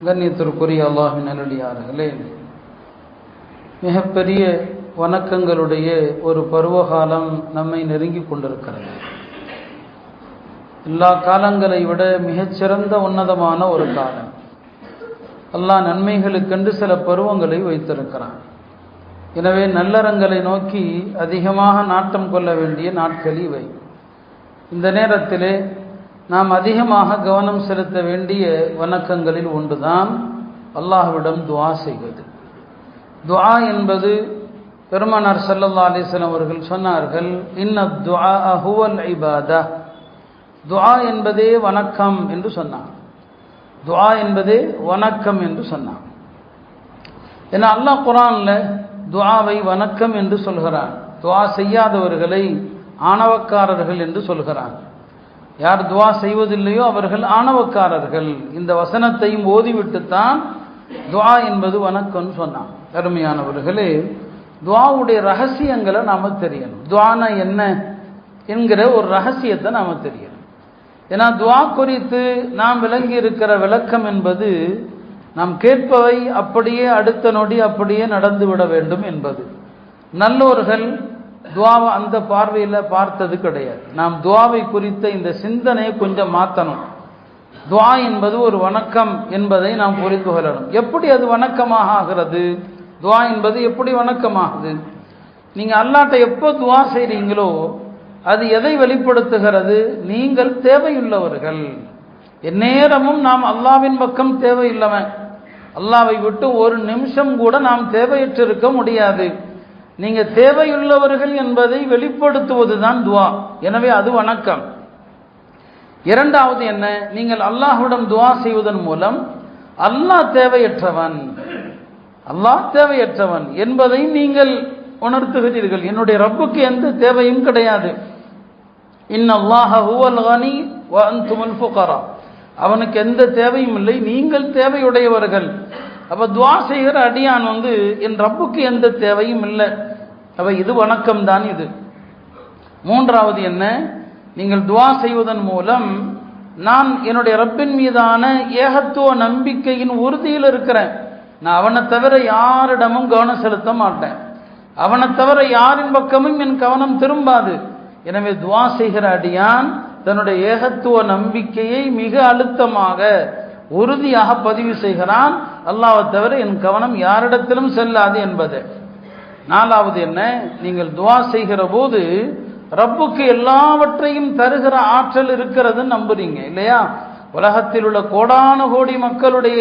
கண்ணியத்திற்குரிய அல்லாஹ்வின் நல்லடியார்களே, மிகப்பெரிய வணக்கங்களுடைய ஒரு பருவகாலம் நம்மை நெருங்கி கொண்டிருக்கிறது. எல்லா காலங்களை விட மிகச்சிறந்த உன்னதமான ஒரு காலம். அல்லாஹ் நன்மைகளுக்கென்று சில பருவங்களை வைத்திருக்கிறான். எனவே நல்லறங்களை நோக்கி அதிகமாக நாட்டம் கொள்ள வேண்டிய நாட்கள் இவை. இந்த நேரத்திலே நாம் அதிகமாக கவனம் செலுத்த வேண்டிய வணக்கங்களில் ஒன்றுதான் அல்லாஹ்விடம் துஆ செய்வது. துஆ என்பது பெருமானார் ஸல்லல்லாஹு அலைஹி வஸல்லம் அவர்கள் சொன்னார்கள், இன்னத் துஆ ஹுவல் இபாதா. துஆ என்பதே வணக்கம் என்று சொன்னார். துஆ என்பதே வணக்கம் என்று சொன்னார். ஏன்னா அல்லாஹ் குர்ஆன்ல துஆவை வணக்கம் என்று சொல்கிறான். துஆ செய்யாதவர்களை ஆணவக்காரர்கள் என்று சொல்கிறான். யார் துஆ செய்வதில்லையோ அவர்கள் ஆணவக்காரர்கள். இந்த வசனத்தையும் ஓதிவிட்டுத்தான் துஆ என்பது வணக்கம்னு சொன்னான். அருமையானவர்களே, துஆவுடைய ரகசியங்களை நாம தெரியணும். துஆனா என்ன என்கிற ஒரு ரகசியத்தை நாம தெரியணும். ஏன்னா துஆ குறித்து நாம் விளங்கி இருக்கிற விளக்கம் என்பது நாம் கேட்பவை அப்படியே அடுத்த நொடி அப்படியே நடந்துவிட வேண்டும் என்பது. நல்லோர்கள் துஆவை அந்த பார்வையில் பார்த்தது கிடையாது. நாம் துஆவை குறித்த இந்த சிந்தனையை கொஞ்சம் மாற்றணும். துஆ என்பது ஒரு வணக்கம் என்பதை நாம் புரிந்து கொள்ளணும். எப்படி அது வணக்கமாக ஆகிறது? துஆ என்பது எப்படி வணக்கமாகுது? நீங்கள் அல்லாஹ்ட்ட எப்போ துஆ செய்கிறீங்களோ அது எதை வெளிப்படுத்துகிறது? நீங்கள் தேவையுள்ளவர்கள். எந்நேரமும் நாம் அல்லாஹ்வின் பக்கம் தேவையில்லவன். அல்லாஹ்வை விட்டு ஒரு நிமிஷம் கூட நாம் தேவையற்றிருக்க முடியாது. நீங்க தேவையுள்ளவர்கள் என்பதை வெளிப்படுத்துவது தான் துஆ. எனவே அது வணக்கம். இரண்டாவது என்ன? நீங்கள் அல்லாஹ்விடம் துஆ செய்வதன் மூலம் அல்லாஹ் தேவையற்றவன் என்பதை நீங்கள் உணர்த்துகிறீர்கள். என்னுடைய ரப்புக்கு எந்த தேவையும் கிடையாது. இன்னல்லாஹ ஹுவல் கனி வ அன்துமுல் ஃபுகரா. அவனுக்கு எந்த தேவையும் இல்லை, நீங்கள் தேவையுடையவர்கள். அப்ப துஆ செய்கிற அடியான் என் ரப்புக்கு எந்த தேவையும் இல்லை. அப்ப இது வணக்கம் தான். இது மூன்றாவது என்ன? நீங்கள் துஆ செய்வதன் மூலம் நான் என்னுடைய ரப்பின் மீதான ஏகத்துவ நம்பிக்கையின் உறுதியில் இருக்கிறேன். நான் அவனை தவிர யாரிடமும் கவனம் செலுத்த மாட்டேன். அவனை தவிர யாரின் பக்கமும் என் கவனம் திரும்பாது. எனவே துஆ செய்கிற அடியான் தன்னுடைய ஏகத்துவ நம்பிக்கையை மிக அழுத்தமாக உறுதியாக பதிவு செய்கிறான். அல்லாஹ்வை தவிர என் கவனம் யாரிடத்திலும் செல்லாது என்பது. நாலாவது என்ன? நீங்கள் துஆ செய்கிற போது ரப்புக்கு எல்லாவற்றையும் தருகிற ஆற்றல் இருக்கிறது நம்புறீங்க இல்லையா? உலகத்தில் உள்ள கோடான கோடி மக்களுடைய